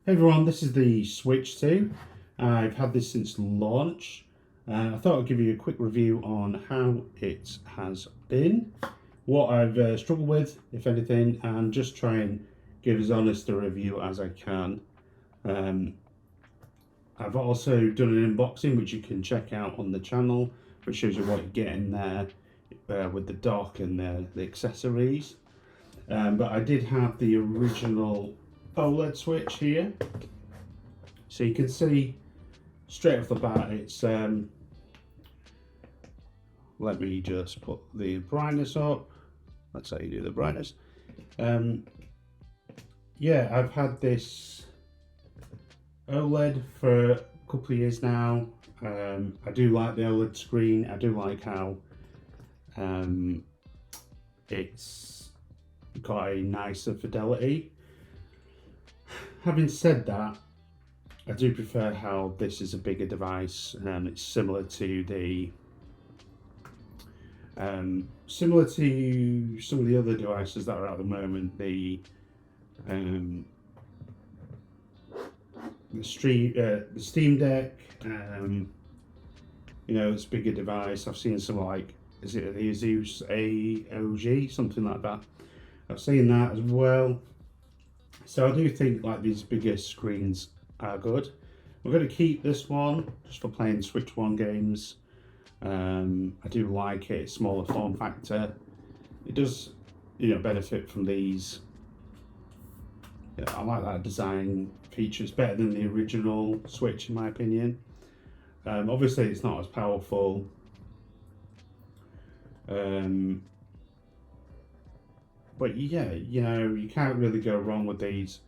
Hey everyone, this is the Switch 2. I've had this since launch. I thought I'd give you a quick review on how it has been, what I've struggled with, if anything, and just try and give as honest a review as I can. I've also done an unboxing which you can check out on the channel, which shows you what you get in there with the dock and the accessories. But I did have the original OLED switch here, so you can see straight off the bat it's let me just put the brightness up. That's how you do the brightness. Yeah, I've had this OLED for a couple of years now. I do like the OLED screen. I do like how it's got a nicer fidelity. Having said that, I do prefer how this is a bigger device, and it's similar to the some of the other devices that are out at the moment. The Steam Deck, you know, it's a bigger device. I've seen some, like, is it the Asus AOG, something like that. I've seen that as well. So I do think like these bigger screens are good. We're going to keep this one just for playing Switch 1 games. I do like it, smaller form factor. It does, you know, benefit from these. Yeah, I like that design feature. It's better than the original Switch in my opinion. Obviously it's not as powerful. But yeah, you know, you can't really go wrong with these.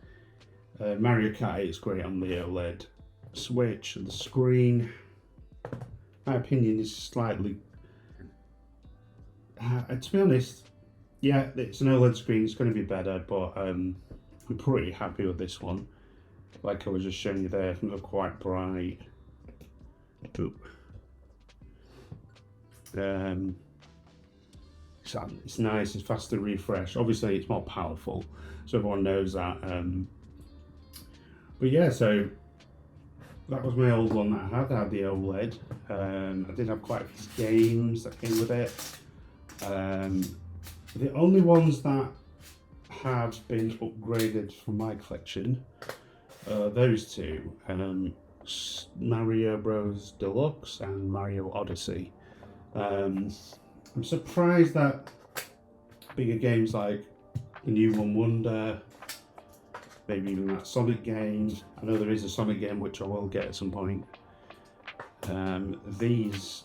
Mario Kart 8 is great on the OLED Switch. The screen, my opinion, is slightly... to be honest, yeah, it's an OLED screen, it's going to be better, but I'm pretty happy with this one. Like I was just showing you there, it's not quite bright. It's nice, it's faster refresh. Obviously it's more powerful, so everyone knows that. But yeah, so that was my old one that I had. I had the OLED. I did have quite a few games that came with it. The only ones that have been upgraded from my collection are those two, Mario Bros Deluxe and Mario Odyssey. I'm surprised that bigger games like the new One Wonder, maybe even that Sonic game, I know there is a Sonic game which I will get at some point, these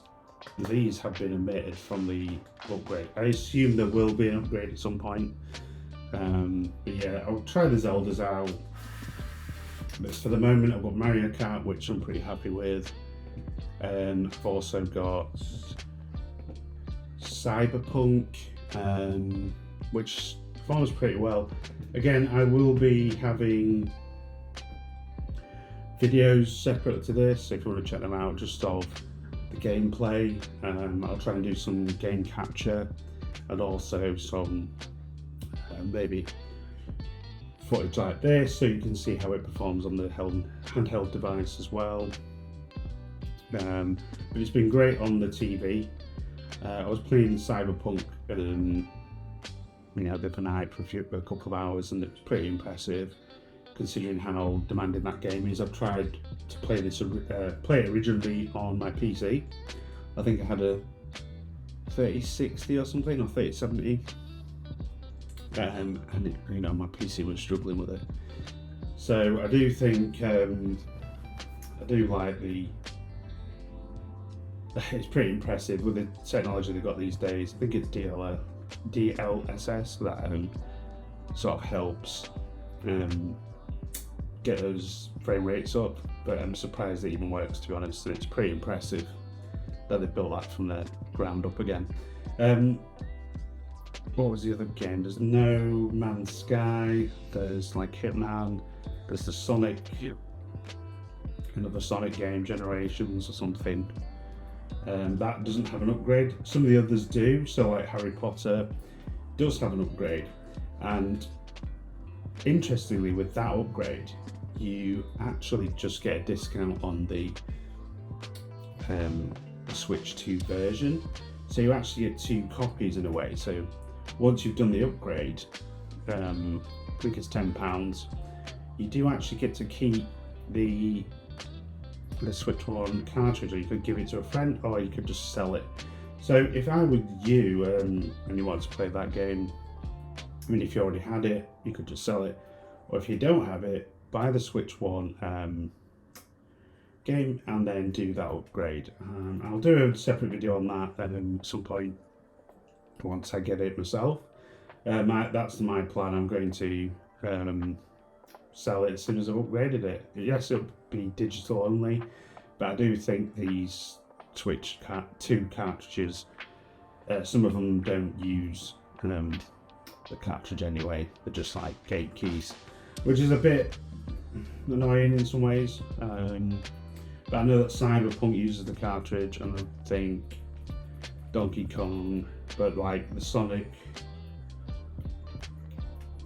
have been omitted from the upgrade. I assume there will be an upgrade at some point, but yeah, I'll try the Zeldas out. But for the moment I've got Mario Kart, which I'm pretty happy with. I've also got Cyberpunk, which performs pretty well. Again, I will be having videos separate to this, so if you want to check them out, just of the gameplay. I'll try and do some game capture and also some maybe footage like this, so you can see how it performs on the handheld device as well. But it's been great on the TV. I was playing Cyberpunk, you know, the other night for a couple of hours, and it was pretty impressive considering how demanding that game is. I've tried to play it originally on my PC. I think I had a 3060 or something, or 3070, and it, you know, my PC was struggling with it. So I do think I do like the. It's pretty impressive with the technology they've got these days. I think it's DLSS that sort of helps get those frame rates up, but I'm surprised it even works, to be honest. And it's pretty impressive that they built that from the ground up again. What was the other game? There's No Man's Sky, there's like Hitman, there's the Sonic, another Sonic game, Generations or something. That doesn't have an upgrade. Some of the others do, so like Harry Potter does have an upgrade. And interestingly, with that upgrade, you actually just get a discount on the Switch 2 version. So you actually get 2 copies in a way. So once you've done the upgrade, I think it's £10, you do actually get to keep the Switch 1 cartridge, or you could give it to a friend, or you could just sell it. So if I were you and you want to play that game, I mean, if you already had it, you could just sell it. Or if you don't have it, buy the Switch 1 game and then do that upgrade. I'll do a separate video on that then at some point once I get it myself. That's my plan. I'm going to sell it as soon as I've upgraded it. Yes, it'll be digital only, but I do think these Switch 2 cartridges, some of them don't use the cartridge anyway. They're just like gate keys, which is a bit annoying in some ways. But I know that Cyberpunk uses the cartridge, and I think Donkey Kong, but like the Sonic,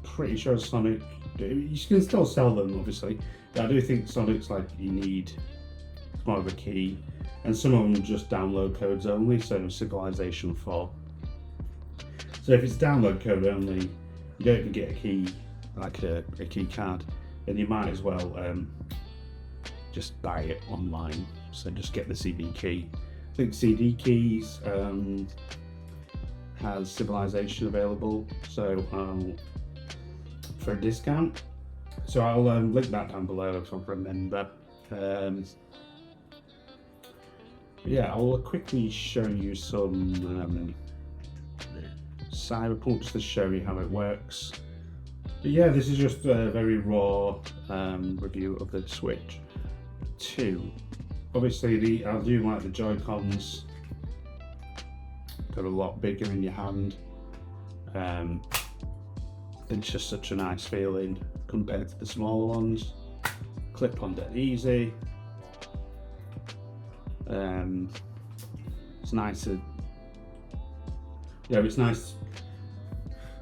pretty sure Sonic, you can still sell them obviously, but I do think Sonic's like you need more of a key, and some of them just download codes only, so Civilization 4. So if it's download code only, you don't even get a key, like a key card, then you might as well just buy it online. So just get the CD key. I think CD keys has Civilization available, so for a discount. So I'll link that down below if I remember. Yeah, I'll quickly show you some Cyberpunk just to show you how it works. But yeah, this is just a very raw review of the Switch 2. Obviously, I do like the Joy-Cons. Got a lot bigger in your hand. It's just such a nice feeling compared to the smaller ones. Clip on dead easy. It's nice to, it's nice.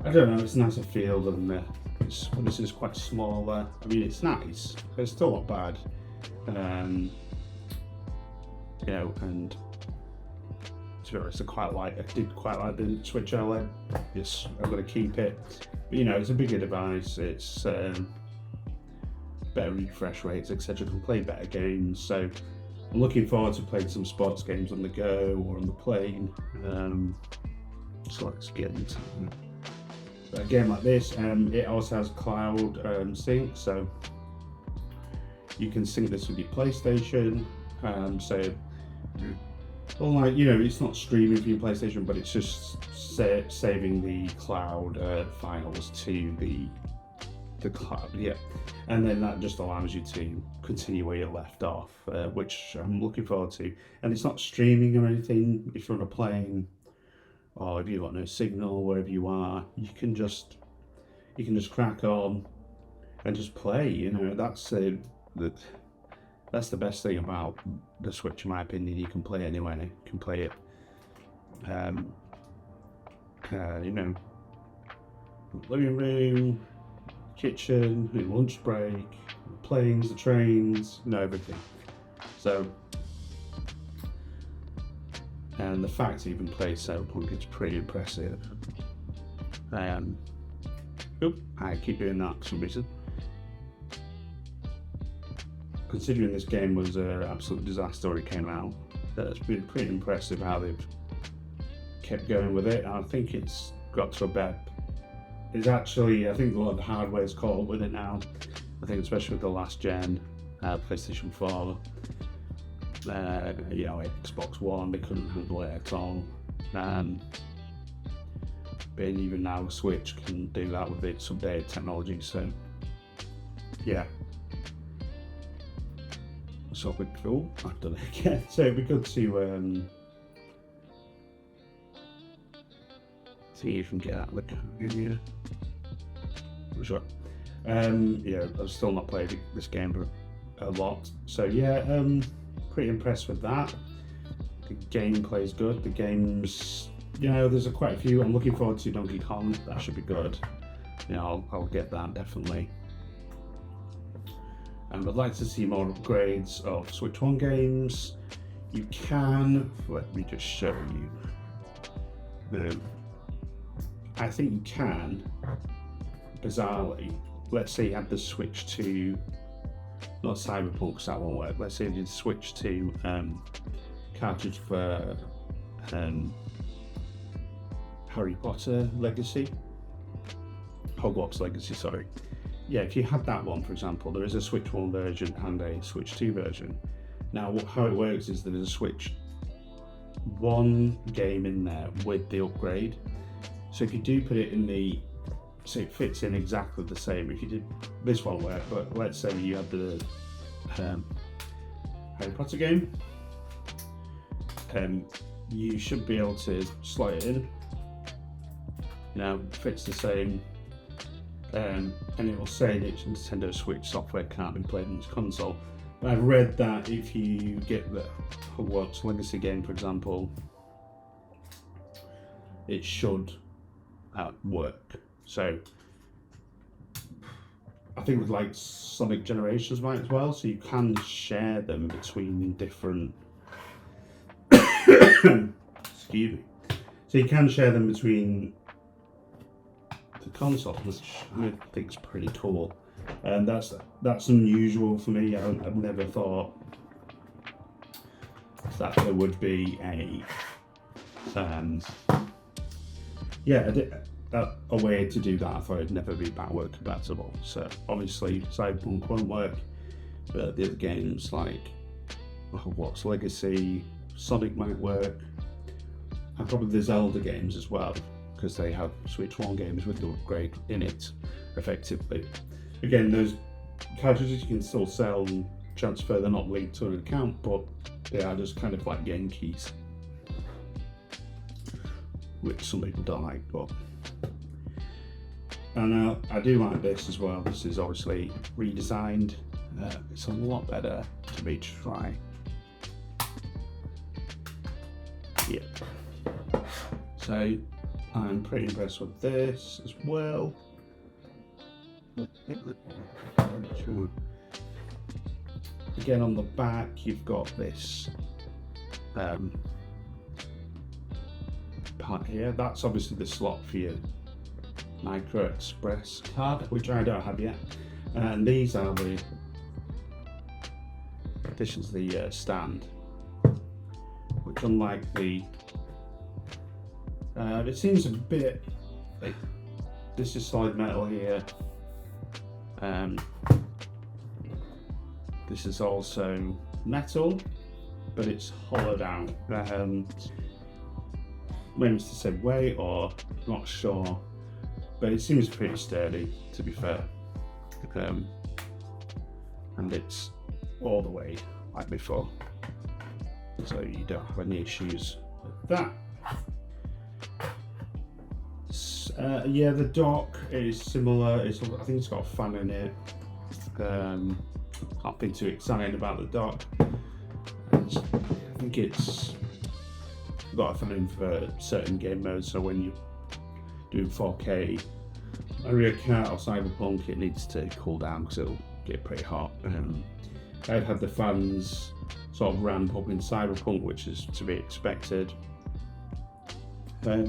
I don't know, it's a nicer feel than this is quite smaller. I mean, it's nice, but it's still not bad. And to be honest, I did quite like the Switch OLED. Yes, I'm going to keep it. But it's a bigger device. It's better refresh rates, etc. Can play better games. So I'm looking forward to playing some sports games on the go or on the plane. So let's get into a game like this. It also has cloud sync, so you can sync this with your PlayStation. It's not streaming for your PlayStation, but it's just saving the cloud files to the cloud. Yeah, and then that just allows you to continue where you left off, which I'm looking forward to. And it's not streaming or anything. If you're on a plane, or if you've got no signal wherever you are, you can just crack on and just play. That's the best thing about the Switch, in my opinion. You can play anywhere. You can play it, living room, kitchen, lunch break, planes, the trains, everything. So, and the fact that you can play Cyberpunk is pretty impressive. I keep doing that for some reason. Considering this game was an absolute disaster when it came out, it's been pretty impressive how they've kept going with it. And I think it's got to a better. I think a lot of the hardware's caught up with it now. I think especially with the last gen, PlayStation 4, Xbox One, they couldn't handle it at all. But even now, Switch can do that with its updated technology. So, yeah. So cool. I've done it again. So it'd be good to see if you can get out of the code here. Sure. I've still not played this game a lot. So yeah, pretty impressed with that. The gameplay is good. The games, there's quite a few. I'm looking forward to Donkey Kong. That should be good. I'll get that definitely. I'd like to see more upgrades of Switch 1 games. You can, let me just show you. I think you can, bizarrely, let's say you had the Switch to, not Cyberpunk, because that won't work. Let's say you did switch to cartridge for Harry Potter Legacy, Hogwarts Legacy, sorry. Yeah, if you had that one, for example, there is a Switch 1 version and a Switch 2 version. Now, how it works is there is a Switch 1 game in there with the upgrade. So if you do put it in the, so it fits in exactly the same. If you did, this won't work, but let's say you had the Harry Potter game, you should be able to slot it in. Now, fits the same, and it will say that Nintendo Switch software can't be played on this console. But I've read that if you get the Hogwarts Legacy game, for example, it should work. So I think with like Sonic Generations might as well, so you can share them between different excuse me. So you can share them between the consoles, which I think is pretty cool. And that's unusual for me. I've never thought that there would be a way to do that. I thought it'd never be backward compatible. So obviously Cyberpunk won't work, but the other games like Hogwarts Legacy, Sonic might work, and probably the Zelda games as well, because they have Switch 1 games with the upgrade in it, effectively. Again, those cartridges you can still sell and transfer, they're not linked to an account, but they are just kind of like game keys, which some people don't like, but... And I do like this as well. This is obviously redesigned. It's a lot better to be try. Yeah. So I'm pretty impressed with this as well. Again, on the back, you've got this part here. That's obviously the slot for your Micro Express card, which I don't have yet. And these are this is the stand, which unlike the, it seems a bit like, this is solid metal here. This is also metal, but it's hollowed out. Maybe it's the same way, or not sure, but it seems pretty sturdy, to be fair. And it's all the way like before, so you don't have any issues with that. Yeah, the dock is similar. I think it's got a fan in it. Can't be too excited about the dock. I think it's got a fan in for certain game modes, so when you do 4K Mario Kart or Cyberpunk, it needs to cool down because it'll get pretty hot. I've had the fans sort of ramp up in Cyberpunk, which is to be expected. I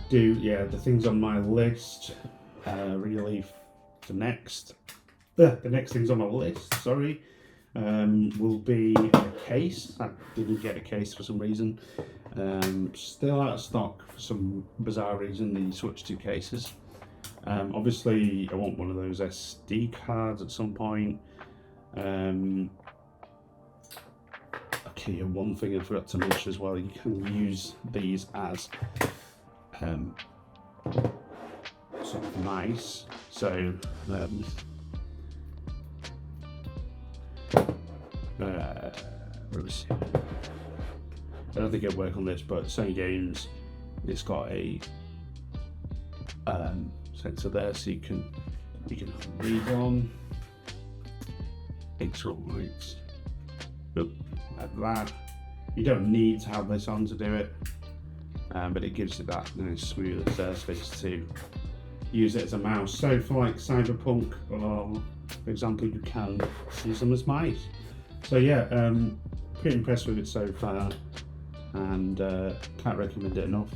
do, yeah, the things on my list, really, the next things on my list, sorry, will be a case. I didn't get a case for some reason. Still out of stock for some bizarre reason, the Switch 2 cases. Obviously, I want one of those SD cards at some point. Okay, one thing I forgot to mention as well, you can use these as sort of mice. So where was it? I don't think it'll work on this, but some games it's got a sensor there, so you can read on. It's all right. Like that. You don't need to have this on to do it, but it gives you that nice smooth surface to use it as a mouse. So for like Cyberpunk or for example, you can use them as mice. So yeah, pretty impressed with it so far, and can't recommend it enough.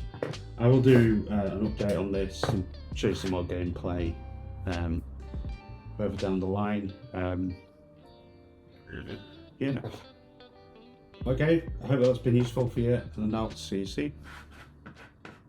I will do an update on this and show you some more gameplay further down the line. Yeah. Okay, I hope that's been useful for you, and I'll see you soon.